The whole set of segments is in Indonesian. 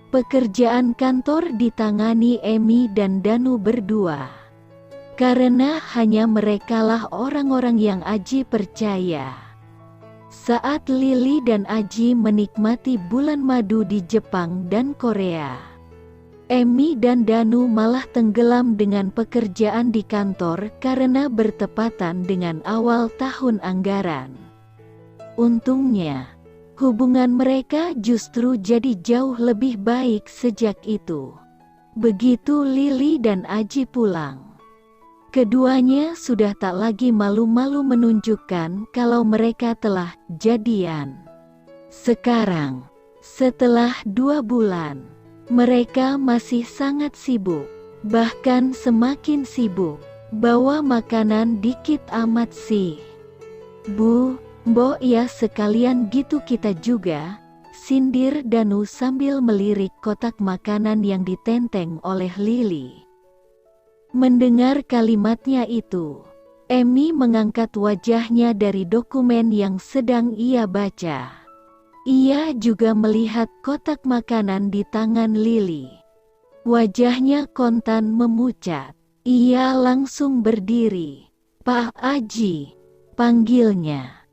Pekerjaan kantor ditangani Emi dan Danu berdua. Karena hanya merekalah orang-orang yang Aji percaya. Saat Lili dan Aji menikmati bulan madu di Jepang dan Korea, Emi dan Danu malah tenggelam dengan pekerjaan di kantor karena bertepatan dengan awal tahun anggaran. Untungnya, hubungan mereka justru jadi jauh lebih baik sejak itu. Begitu Lili dan Aji pulang, keduanya sudah tak lagi malu-malu menunjukkan kalau mereka telah jadian. Sekarang, setelah 2 bulan, mereka masih sangat sibuk, bahkan semakin sibuk. Bawa makanan dikit amat sih. Bu, Mbok ya sekalian gitu kita juga, sindir Danu sambil melirik kotak makanan yang ditenteng oleh Lili. Mendengar kalimatnya itu, Emi mengangkat wajahnya dari dokumen yang sedang ia baca. Ia juga melihat kotak makanan di tangan Lili. Wajahnya kontan memucat. Ia langsung berdiri. "Pak Aji," panggilnya.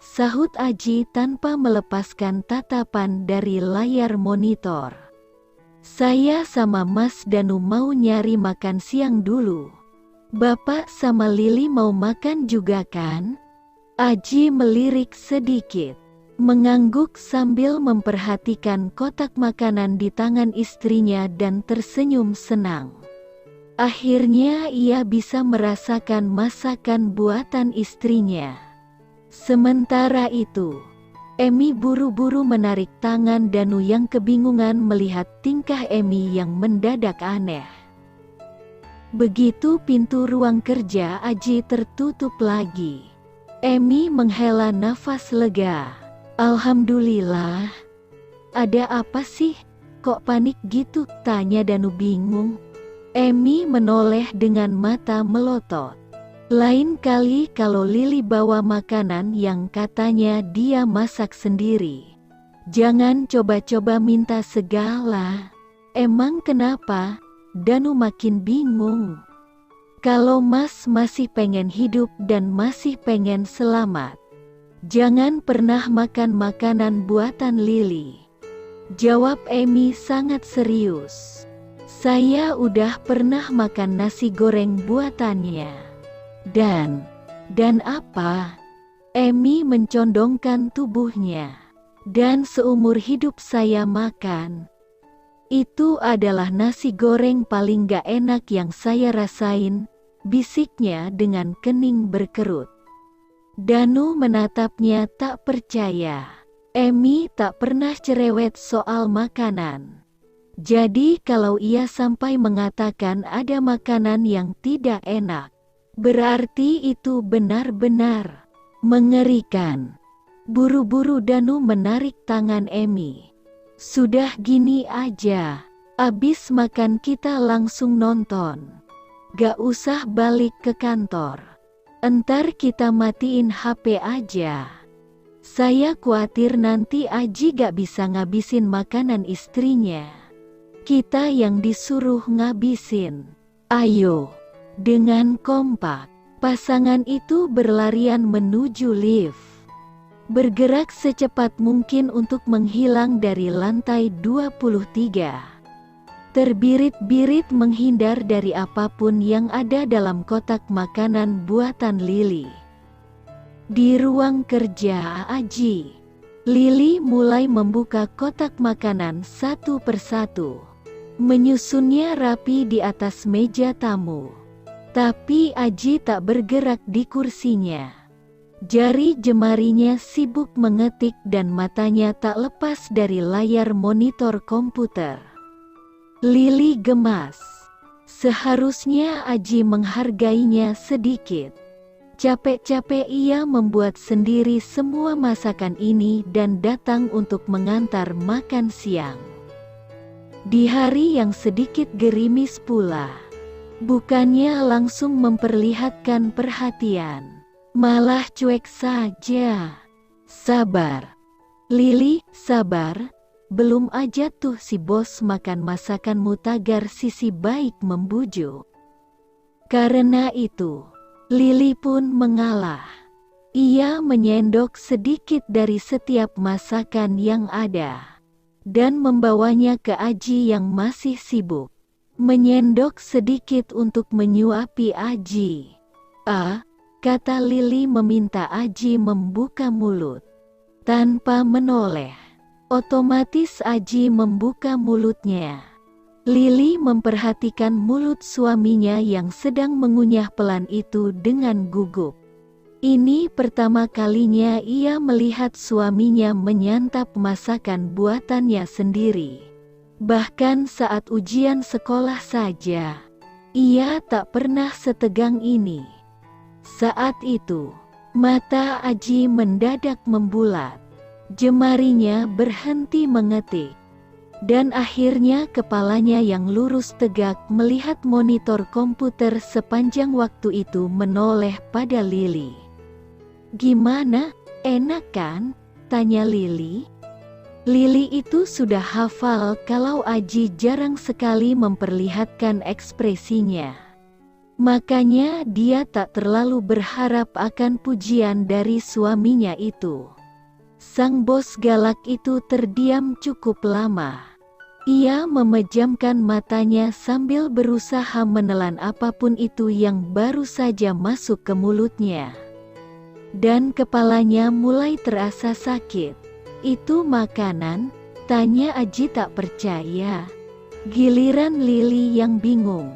Sahut Aji tanpa melepaskan tatapan dari layar monitor. "Saya sama Mas Danu mau nyari makan siang dulu. Bapak sama Lili mau makan juga kan?" Aji melirik sedikit, mengangguk sambil memperhatikan kotak makanan di tangan istrinya dan tersenyum senang. Akhirnya ia bisa merasakan masakan buatan istrinya. Sementara itu, Emi buru-buru menarik tangan Danu yang kebingungan melihat tingkah Emi yang mendadak aneh. Begitu pintu ruang kerja Aji tertutup lagi, Emi menghela nafas lega. "Alhamdulillah. Ada apa sih? Kok panik gitu?" tanya Danu bingung. Emi menoleh dengan mata melotot. Lain kali kalau Lili bawa makanan yang katanya dia masak sendiri, jangan coba-coba minta segala. "Emang kenapa?" Danu makin bingung. "Kalau Mas masih pengen hidup dan masih pengen selamat, jangan pernah makan makanan buatan Lili," jawab Emi sangat serius. "Saya udah pernah makan nasi goreng buatannya. Dan apa?" Emi mencondongkan tubuhnya. "Dan seumur hidup saya makan. Itu adalah nasi goreng paling gak enak yang saya rasain," bisiknya dengan kening berkerut. Danu menatapnya tak percaya. Emi tak pernah cerewet soal makanan. Jadi kalau ia sampai mengatakan ada makanan yang tidak enak, berarti itu benar-benar mengerikan. Buru-buru Danu menarik tangan Emi. "Sudah gini aja, abis makan kita langsung nonton. Gak usah balik ke kantor. Entar kita matiin HP aja. Saya khawatir nanti Aji gak bisa ngabisin makanan istrinya. Kita yang disuruh ngabisin." Ayo. Dengan kompak, pasangan itu berlarian menuju lift. Bergerak secepat mungkin untuk menghilang dari lantai 23. Terbirit-birit menghindar dari apapun yang ada dalam kotak makanan buatan Lili. Di ruang kerja Aji, Lili mulai membuka kotak makanan satu persatu, menyusunnya rapi di atas meja tamu. Tapi Aji tak bergerak di kursinya. Jari jemarinya sibuk mengetik dan matanya tak lepas dari layar monitor komputer. Lili gemas. Seharusnya Aji menghargainya sedikit. Capek-capek ia membuat sendiri semua masakan ini dan datang untuk mengantar makan siang. Di hari yang sedikit gerimis pula, bukannya langsung memperlihatkan perhatian, malah cuek saja. "Sabar, Lili, sabar. belum aja tuh si bos makan masakanmu, tagar sisi baik membujuk. Karena itu, Lili pun mengalah. Ia menyendok sedikit dari setiap masakan yang ada dan membawanya ke Aji yang masih sibuk. Menyendok sedikit untuk menyuapi Aji. Kata Lili meminta Aji membuka mulut. Tanpa menoleh, otomatis Aji membuka mulutnya. Lili memperhatikan mulut suaminya yang sedang mengunyah pelan itu dengan gugup. Ini pertama kalinya ia melihat suaminya menyantap masakan buatannya sendiri. Bahkan saat ujian sekolah saja, ia tak pernah setegang ini. Saat itu, mata Aji mendadak membulat. Jemarinya berhenti mengetik. Dan akhirnya kepalanya yang lurus tegak melihat monitor komputer sepanjang waktu itu menoleh pada Lili. "Gimana, enak kan?" tanya Lili. Lili itu sudah hafal kalau Aji jarang sekali memperlihatkan ekspresinya. Makanya dia tak terlalu berharap akan pujian dari suaminya itu. Sang bos galak itu terdiam cukup lama. Ia memejamkan matanya sambil berusaha menelan apapun itu yang baru saja masuk ke mulutnya. Dan kepalanya mulai terasa sakit. "Itu makanan?" tanya Aji tak percaya. Giliran Lili yang bingung,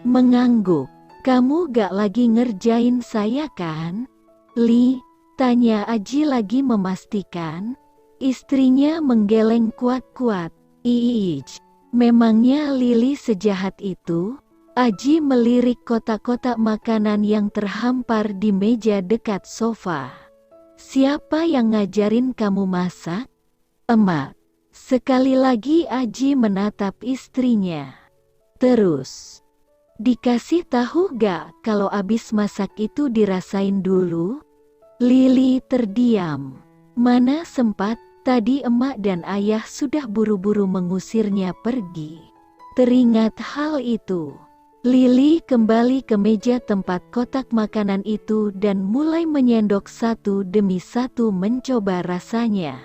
mengangguk. "Kamu gak lagi ngerjain saya kan, Li?" tanya Aji lagi memastikan. Istrinya menggeleng kuat-kuat. "Iij, memangnya Lili sejahat itu?" Aji melirik kotak-kotak makanan yang terhampar di meja dekat sofa. "Siapa yang ngajarin kamu masak?" "Emak." Sekali lagi Aji menatap istrinya. Terus, "Dikasih tahu gak kalau abis masak itu dirasain dulu?" Lili terdiam. Mana sempat, tadi emak dan ayah sudah buru-buru mengusirnya pergi. Teringat hal itu, Lili kembali ke meja tempat kotak makanan itu dan mulai menyendok satu demi satu mencoba rasanya.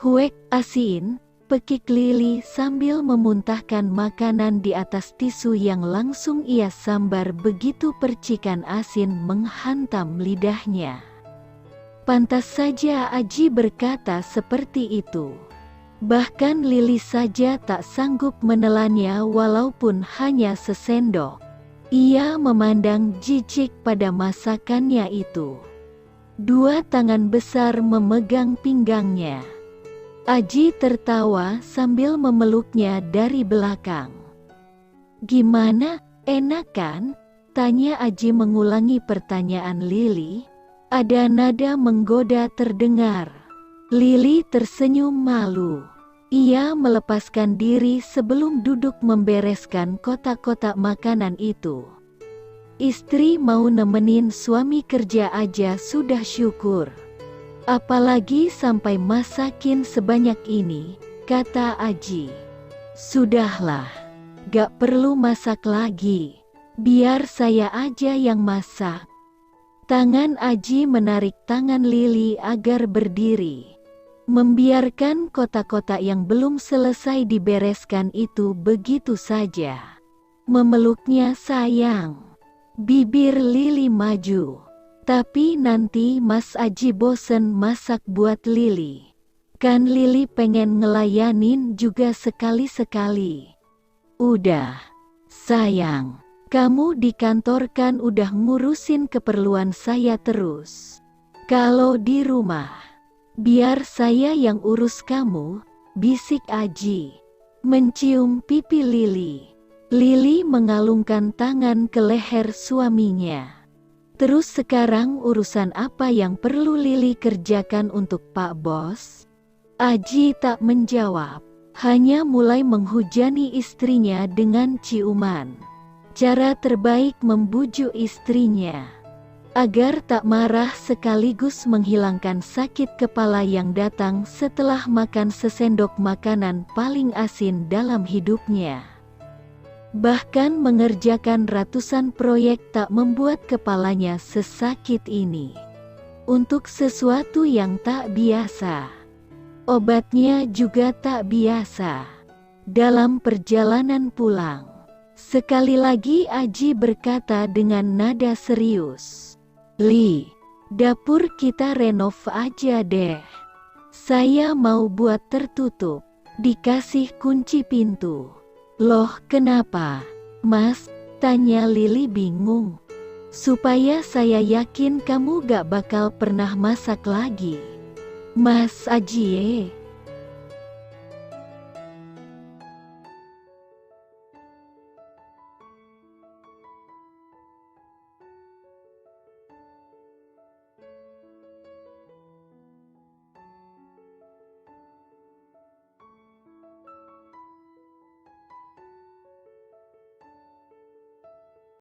"Huek, asin," pekik Lili sambil memuntahkan makanan di atas tisu yang langsung ia sambar begitu percikan asin menghantam lidahnya. Pantas saja Aji berkata seperti itu. Bahkan Lili saja tak sanggup menelannya walaupun hanya sesendok. Ia memandang jijik pada masakannya itu. Dua tangan besar memegang pinggangnya. Aji tertawa sambil memeluknya dari belakang. "Gimana, enak kan?" tanya Aji mengulangi pertanyaan Lili. Ada nada menggoda terdengar. Lili tersenyum malu. Ia melepaskan diri sebelum duduk membereskan kotak-kotak makanan itu. Istri mau nemenin suami kerja aja sudah syukur. Apalagi sampai masakin sebanyak ini, kata Aji. "Sudahlah, gak perlu masak lagi. Biar saya aja yang masak." Tangan Aji menarik tangan Lili agar berdiri. Membiarkan kotak-kotak yang belum selesai dibereskan itu begitu saja. Memeluknya sayang. Bibir Lili maju. "Tapi nanti Mas Aji bosen masak buat Lili. Kan Lili pengen ngelayanin juga sekali-sekali." "Udah, sayang. Kamu di kantor kan udah ngurusin keperluan saya terus. Kalau di rumah, biar saya yang urus kamu," bisik Aji. Mencium pipi Lili. Lili mengalungkan tangan ke leher suaminya. "Terus sekarang urusan apa yang perlu Lili kerjakan untuk Pak Bos?" Aji tak menjawab, hanya mulai menghujani istrinya dengan ciuman. Cara terbaik membujuk istrinya. agar tak marah sekaligus menghilangkan sakit kepala yang datang setelah makan sesendok makanan paling asin dalam hidupnya. Bahkan mengerjakan ratusan proyek tak membuat kepalanya sesakit ini. Untuk sesuatu yang tak biasa. Obatnya juga tak biasa. Dalam perjalanan pulang, sekali lagi Aji berkata dengan nada serius, "Li, dapur kita renov aja deh. Saya mau buat tertutup, dikasih kunci pintu." "Loh kenapa, Mas?" tanya Lili bingung. "Supaya saya yakin kamu gak bakal pernah masak lagi." "Mas Aji